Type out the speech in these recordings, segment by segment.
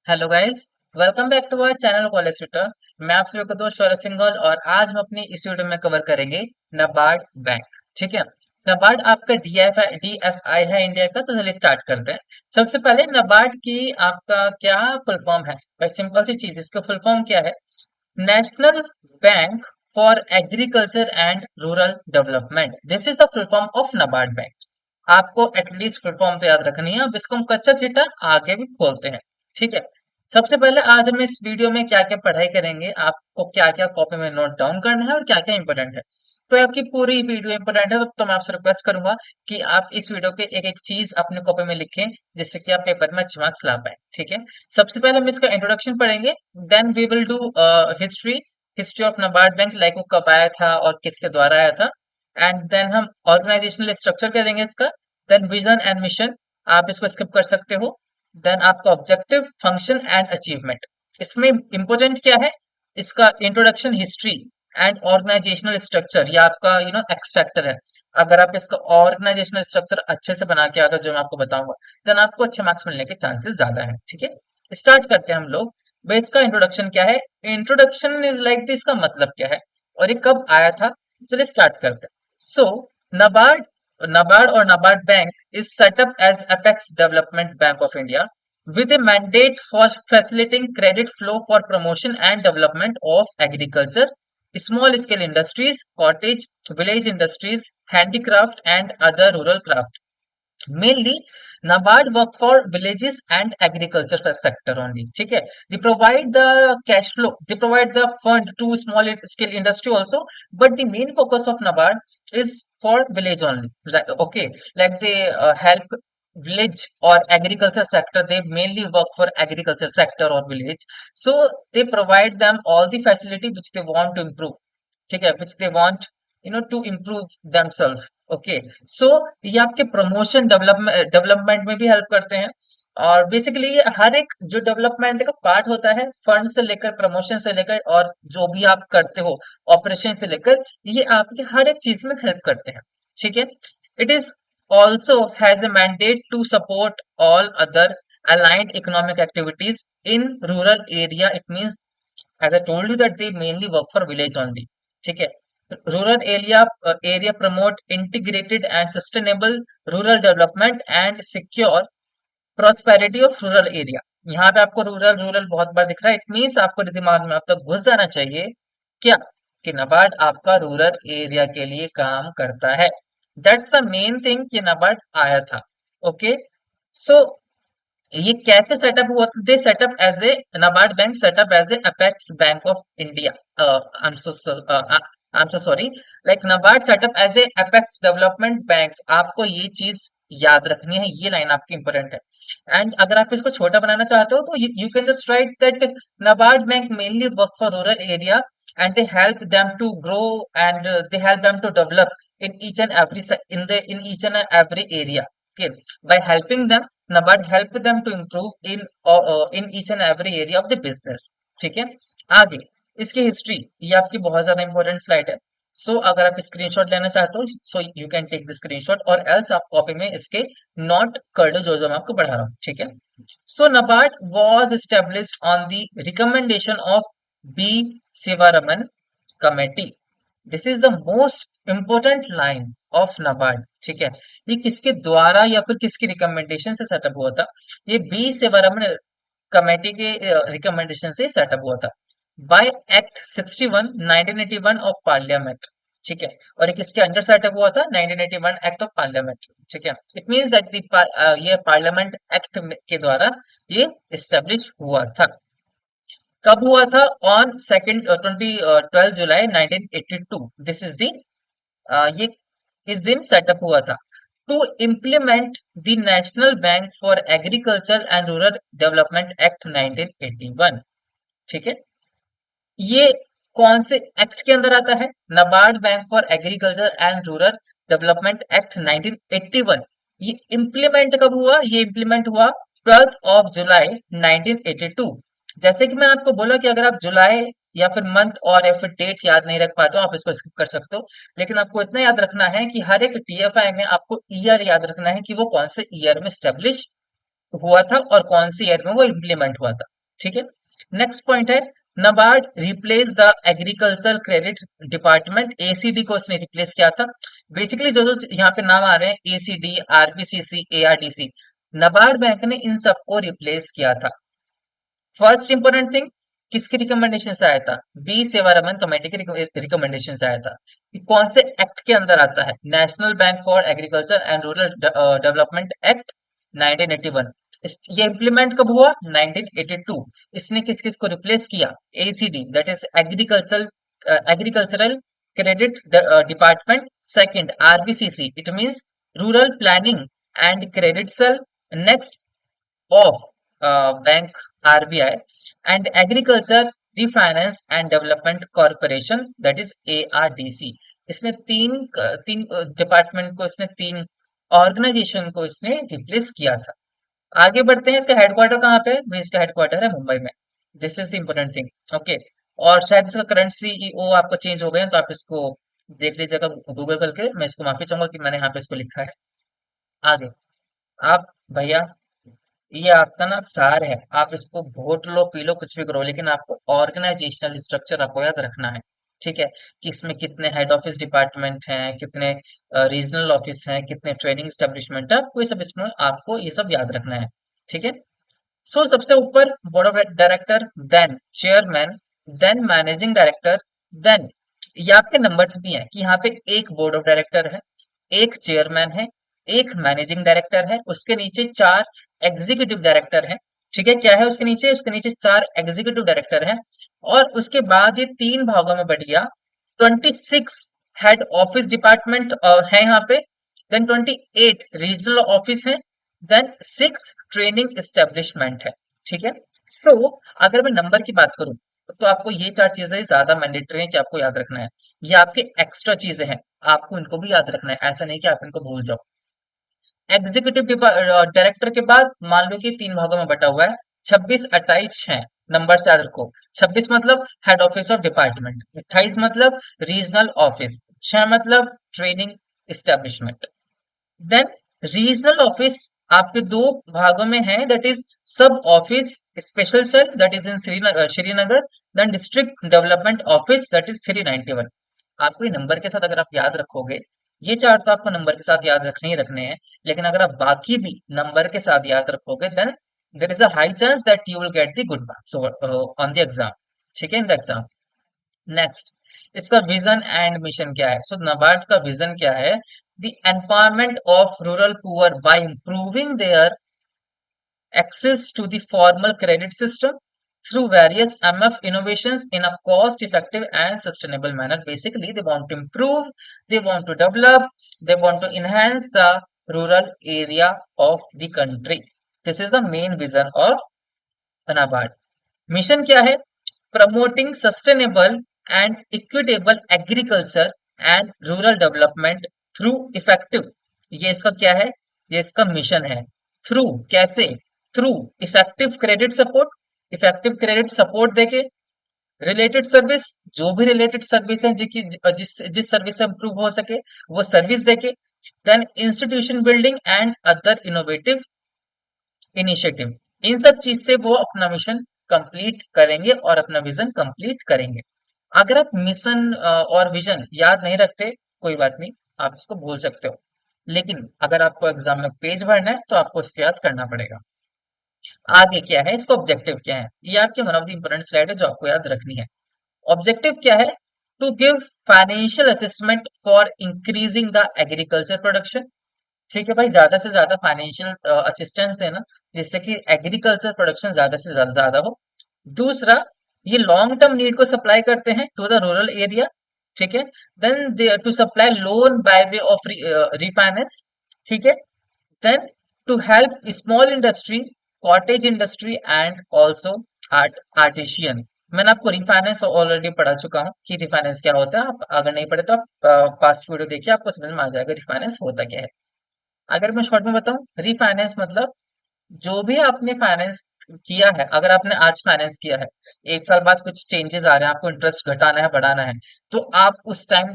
Hello guys. Welcome back to our channel college tutor. मैं आप सभी का दोस्त शौर्य सिंघल और आज हम अपनी इस वीडियो में कवर करेंगे नाबार्ड बैंक। ठीक है। नाबार्ड आपका डीएफआई है इंडिया का। तो चलिए स्टार्ट करते हैं। सबसे पहले नाबार्ड की आपका क्या फुल फॉर्म है। भाई सिंपल सी चीज, इसका फुल फॉर्म क्या है? National bank for agriculture and rural development. This is the full form of NABARD bank. आपको एटलीस्ट फुल फॉर्म तो याद रखनी है। अब इसको हम कच्चा चिट्ठा आगे भी खोलते हैं। ठीक है। सबसे पहले आज हम इस वीडियो में क्या क्या पढ़ाई करेंगे, आपको क्या क्या कॉपी में नोट डाउन करना है और क्या क्या इंपॉर्टेंट है। तो आपकी पूरी वीडियो इंपॉर्टेंट है, तो मैं आपसे रिक्वेस्ट करूंगा कि आप इस वीडियो के एक एक चीज अपने कॉपी में लिखें, जिससे कि आप पेपर में अच्छे मार्क्स ला पाए। ठीक है। सबसे पहले हम इसका इंट्रोडक्शन पढ़ेंगे। Then we will do history history of NABARD bank, like वो कब आया था और किसके द्वारा आया था। एंड देन हम ऑर्गेनाइजेशनल स्ट्रक्चर करेंगे इसका। देन विजन एंड मिशन, आप इसको स्किप कर सकते हो। देन आपका ऑब्जेक्टिव, फंक्शन एंड अचीवमेंट। इसमें इंपॉर्टेंट क्या है? इसका introduction, history and organisational structure, ये आपका एक्स फैक्टर है। अगर आप इसका ऑर्गेनाइजेशनल स्ट्रक्चर अच्छे से बना के आता, जो मैं आपको बताऊंगा, देन आपको अच्छे मार्क्स मिलने के चांसेस ज्यादा है। ठीक है। स्टार्ट करते हैं हम लोग। भाई इसका इंट्रोडक्शन क्या है? इंट्रोडक्शन इज लाइक दिस, इसका मतलब क्या है और ये कब आया था। चलिए स्टार्ट करते हैं। सो NABARD NABARD or NABARD Bank is set up as Apex Development Bank of India with a mandate for facilitating credit flow for promotion and development of agriculture, small scale industries, cottage, village industries, handicraft and other rural craft. Mainly, NABARD work for villages and agriculture sector only. ठीक है। They provide the cash flow, they provide the fund to small scale industry also, but the main focus of NABARD is for village only. Right? Okay, like they help village or agriculture sector. They mainly work for agriculture sector or village, so they provide them all the facility which they want to improve. ठीक है, which they want to improve themselves. Okay. So ये आपके promotion development में भी help करते हैं। और basically ये हर एक जो डेवलपमेंट का पार्ट होता है, फंड से लेकर, प्रमोशन से लेकर, और जो भी आप करते हो ऑपरेशन से लेकर, ये आपके हर एक चीज में हेल्प करते हैं। ठीक है। It is also has a mandate to support all other aligned economic activities in rural area. It means, as I told you, that they mainly work for village only. ठीक है। Rural area promote integrated and sustainable rural development and secure prosperity of rural area. यहाँ पे आपको rural rural बहुत बार दिख रहा है। It means आपको दिमाग में अब तक घुस जाना चाहिए क्या, कि नाबार्ड आपका रूरल एरिया के लिए काम करता है। दैट्स द मेन थिंग कि नाबार्ड आया था। ओके। सो ये कैसे सेटअप हुआ था? They setup as a NABARD bank setup as a apex bank of India. I am so sorry. Like NABARD setup as a apex development bank. आपको ये चीज याद रखनी है, ये लाइन आपकी इंपॉर्टेंट है। एंड अगर आप इसको छोटा बनाना चाहते हो, तो you can just write that NABARD bank mainly work for rural area and they help them to grow and they help them to develop in each and every in each and every area. Okay, by helping them, NABARD help them to improve in each and every area of the business. ठीक है। आगे इसकी history, ये आपकी बहुत ज्यादा important slide है। सो अगर आप स्क्रीनशॉट लेना चाहते हो, so you can take the screenshot, और एल्स आप कॉपी में इसके नोट कर लो, जो जो मैं आपको पढ़ा रहा हूँ। ठीक है। सो NABARD was established on the recommendation of B Sivaraman committee. This is the most important line of NABARD. ठीक है। ये किसके द्वारा या फिर किसकी रिकमेंडेशन से सेटअप हुआ था? ये बी सेवारमन कमेटी के रिकमेंडेशन से सेटअप हुआ था बाय एक्ट 61 1981 ऑफ पार्लियामेंट। ठीक है। और ये किसके अंडर सेटअप हुआ था? 1981 एक्ट ऑफ पार्लियामेंट। ठीक है। इट मींस दैट ये पार्लियामेंट एक्ट के द्वारा ये एस्टेब्लिश हुआ था। कब हुआ था? On second 12 July 1982। This is the ये इस दिन सेटअप हुआ था to implement the national bank for agriculture and rural development act 1981। ठीक है। ये कौन से एक्ट के अंदर आता है? NABARD bank for agriculture and rural development act 1981। ये इम्प्लीमेंट कब हुआ? ये इम्प्लीमेंट हुआ 12 जुलाई 1982। जैसे कि मैंने आपको बोला कि अगर आप जुलाई या फिर मंथ और या फिर डेट याद नहीं रख पाते हो, आप इसको स्किप कर सकते हो। लेकिन आपको इतना याद रखना है कि हर एक टीएफआई में आपको ईयर याद रखना है कि वो कौन से ईयर में स्टेब्लिश हुआ था और कौन से ईयर में वो इम्प्लीमेंट हुआ था। ठीक है। नेक्स्ट पॉइंट है, NABARD replace the agriculture credit department, ACD को इसने रिप्लेस किया था। बेसिकली जो जो यहाँ पे नाम आ रहे हैं, एसीडी, आरबीसीसी, एआरडीसी, नाबार्ड बैंक ने इन सबको रिप्लेस किया था। फर्स्ट इंपॉर्टेंट थिंग, किसकी रिकमेंडेशन से आया था? बी सेवारमन कमेटी की रिकमेंडेशन से आया था। कि कौन से एक्ट के अंदर आता है? National bank for agriculture and rural development act 1981। ये इंप्लीमेंट कब हुआ? 1982। इसने किस किस को रिप्लेस किया? ACD, that is agricultural credit department. Second, RBCC, it means rural planning and credit cell. Next, of Bank RBI, and Agriculture Refinance and Development Corporation, that is ARDC। इसने तीन डिपार्टमेंट को, इसने तीन ऑर्गेनाइजेशन को इसने replace किया था। आगे बढ़ते हैं, इसका हेडक्वार्टर कहाँ पे है भाई? इसका हेडक्वार्टर है मुंबई में। This is the important thing, okay. और शायद इसका करंट सीईओ आपका चेंज हो गया है, तो आप इसको देख लीजिएगा गूगल करके। मैं इसको माफी चाहूंगा कि मैंने यहाँ पे इसको लिखा है। आगे आप भैया, ये आपका ना सार है, आप इसको घोट लो पी लो कुछ भी करो, लेकिन आपको ऑर्गेनाइजेशनल स्ट्रक्चर आपको याद रखना है। ठीक है, कि इसमें कितने हेड ऑफिस डिपार्टमेंट हैं, कितने रीजनल ऑफिस हैं, कितने ट्रेनिंग स्टेब्लिशमेंट है, आपको ये सब इसमें आपको ये सब याद रखना है। ठीक है। सो सबसे ऊपर board of director, then chairman, then managing director, then ये आपके नंबर्स भी हैं कि यहाँ पे एक बोर्ड ऑफ डायरेक्टर है, एक चेयरमैन है, एक मैनेजिंग डायरेक्टर है, उसके नीचे चार एग्जीक्यूटिव डायरेक्टर हैं। ठीक है, क्या है उसके नीचे? उसके नीचे चार एग्जीक्यूटिव डायरेक्टर हैं। और उसके बाद ये तीन भागों में बढ़ गया। 26 हेड ऑफिस डिपार्टमेंट है यहाँ पे, देन 28 रीजनल ऑफिस है, देन 6 ट्रेनिंग एस्टेब्लिशमेंट है। ठीक है। सो अगर मैं नंबर की बात करूं, तो आपको ये चार चीजें ज्यादा मैंडेटरी हैं कि आपको याद रखना है। ये आपके एक्स्ट्रा चीजें हैं, आपको इनको भी याद रखना है, ऐसा नहीं कि आप इनको भूल जाओ। एग्जीक्यूटिव डायरेक्टर के बाद मान लो कि तीन भागों में बटा हुआ है, 26 28 है। नंबर चार को, 26 मतलब हेड ऑफिस ऑफ डिपार्टमेंट, 28 मतलब रीजनल ऑफिस, 6 मतलब training establishment. Then regional office आपके दो भागों में है, that is sub office special cell, that is in Srinagar. Then district development office, that is 391। आपको ये नंबर के साथ अगर आप याद रखोगे, ये चार तो आपको नंबर के साथ याद रखने ही रखने हैं, लेकिन अगर आप बाकी भी नंबर के साथ याद रखोगे, then there is a high chance that you will get the good marks on the exam. ठीक है, इन द एग्जाम। नेक्स्ट, इसका विजन एंड मिशन क्या है? सो नाबार्ड का विजन क्या है? The empowerment of rural poor by improving their access to the formal credit system through various MF innovations in a cost effective and sustainable manner. Basically, they want to improve, they want to develop, they want to enhance the rural area of the country. This is the main vision of NABARD. Mission क्या है? Promoting sustainable and equitable agriculture and rural development through effective, ये इसका क्या है? ये इसका mission है। Through, कैसे? Through effective credit support, effective credit support देके, रिलेटेड सर्विस, जो भी रिलेटेड सर्विस है जिस जिस सर्विस से इम्प्रूव हो सके वो सर्विस देके, then institution building and other innovative initiative. इन सब चीज से वो अपना मिशन कंप्लीट करेंगे और अपना विजन कंप्लीट करेंगे। अगर आप मिशन और विजन याद नहीं रखते, कोई बात नहीं, आप इसको भूल सकते हो, लेकिन अगर आपको एग्जाम में पेज भरना है तो आपको इसको याद करना पड़ेगा। आगे क्या है, इसका ऑब्जेक्टिव क्या है? ये आपके one of the important slide है जो आपको याद रखनी है। ऑब्जेक्टिव क्या है? To give financial assistment for increasing the agriculture production. ठीक है भाई, ज्यादा से ज्यादा फाइनेंशियल असिस्टेंस देना जिससे कि एग्रीकल्चर प्रोडक्शन ज्यादा से ज्यादा हो। दूसरा, ये लॉन्ग टर्म नीड को सप्लाई करते हैं टू द रूरल एरिया। ठीक है। Then they to supply loan by way of refinance. ठीक है। Then to help small industry, cottage industry and also artisan. मैंने आपको रिफाइनेंस ऑलरेडी पढ़ा चुका हूँ कि रिफाइनेंस क्या होता है। आप अगर नहीं पढ़े तो आप पास्ट वीडियो देखिए, आपको समझ में आ जाएगा रिफाइनेंस होता क्या है। अगर मैं शॉर्ट में बताऊं, रिफाइनेंस मतलब जो भी आपने फाइनेंस किया है, अगर आपने आज फाइनेंस किया है, एक साल बाद कुछ चेंजेस आ रहे हैं, आपको इंटरेस्ट घटाना है बढ़ाना है, तो आप उस टाइम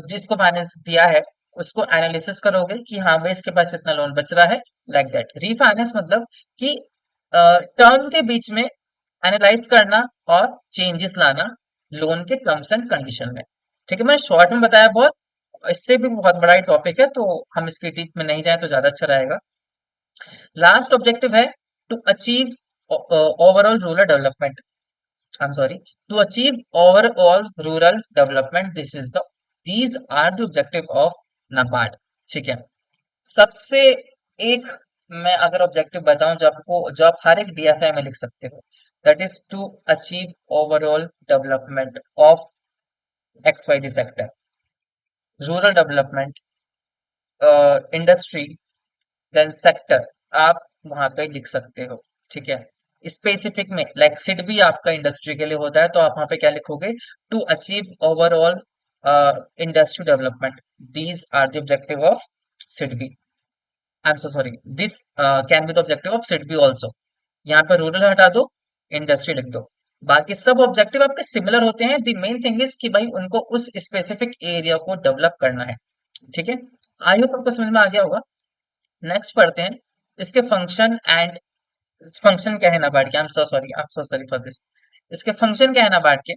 जिसको फाइनेंस दिया है उसको एनालिसिस करोगे कि हाँ भाई इसके पास इतना लोन बच रहा है, लाइक दैट। रीफाइनेंस मतलब कि टर्म के बीच में एनालाइज करना और चेंजेस लाना लोन के टर्म्स एंड कंडीशन में। ठीक है, मैंने शॉर्ट में बताया बहुत, इससे भी बहुत बड़ा टॉपिक है तो हम इसकी डीप में नहीं जाए तो ज्यादा अच्छा रहेगा। लास्ट ऑब्जेक्टिव है to achieve overall rural development. I am sorry, to achieve overall rural development, these are the objective of NABARD. ठीक है, सबसे एक मैं अगर ऑब्जेक्टिव बताऊं जो आप हर एक डीएफआई में लिख सकते हो, that is to achieve overall development of XYZ sector, rural development, industry, then sector, आप वहां पे लिख सकते हो। ठीक है, स्पेसिफिक में लाइक सिड भी आपका इंडस्ट्री के लिए होता है तो आप वहां पे क्या लिखोगे, to achieve overall industry development, these are the objective of SIDBI. I am so sorry, this can be the objective of SIDBI also. यहाँ पे रूरल हटा दो, इंडस्ट्री लिख दो। बाकी सब ऑब्जेक्टिव आपके सिमिलर होते हैं, द मेन थिंग इज कि भाई उनको उस स्पेसिफिक एरिया को डेवलप करना है। ठीक है, आई होप आपको समझ में आ गया होगा। नेक्स्ट पढ़ते हैं इसके फंक्शन एंड, फंक्शन क्या है नाबार्ड के, आई am so sorry for this, इसके फंक्शन क्या है नाबार्ड के।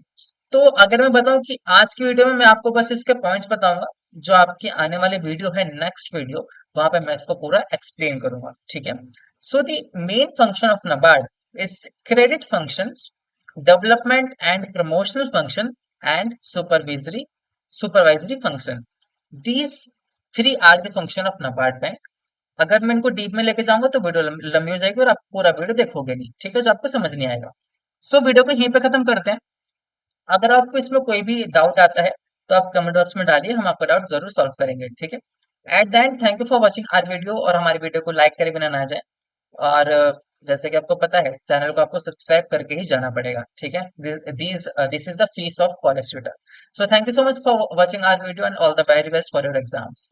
तो अगर मैं बताऊं कि आज की वीडियो में मैं आपको बस इसके पॉइंट्स बताऊंगा, जो आपकी आने वाली वीडियो है नेक्स्ट वीडियो, वहां पे मैं इसको पूरा एक्सप्लेन करूंगा। ठीक है, so the main function of NABARD is credit functions, development and promotional function and supervisory function, these three are the function of NABARD bank. अगर मैं इनको डीप में लेके जाऊंगा तो वीडियो लंबी हो जाएगी और आप पूरा वीडियो देखोगे नहीं। ठीक है, जो आपको समझ नहीं आएगा। सो वीडियो को यहीं पे खत्म करते हैं। अगर आपको इसमें कोई भी डाउट आता है तो आप कमेंट बॉक्स में डालिए, हम आपका डाउट जरूर सॉल्व करेंगे। ठीक है, at the end thank you for watching our video, और हमारी वीडियो को लाइक करे बिना ना जाए। और जैसे कि आपको पता है चैनल को आपको सब्सक्राइब करके ही जाना पड़ेगा। ठीक है, this is the fees of college tutor. So thank you so much for watching our video and all the very best for your exams.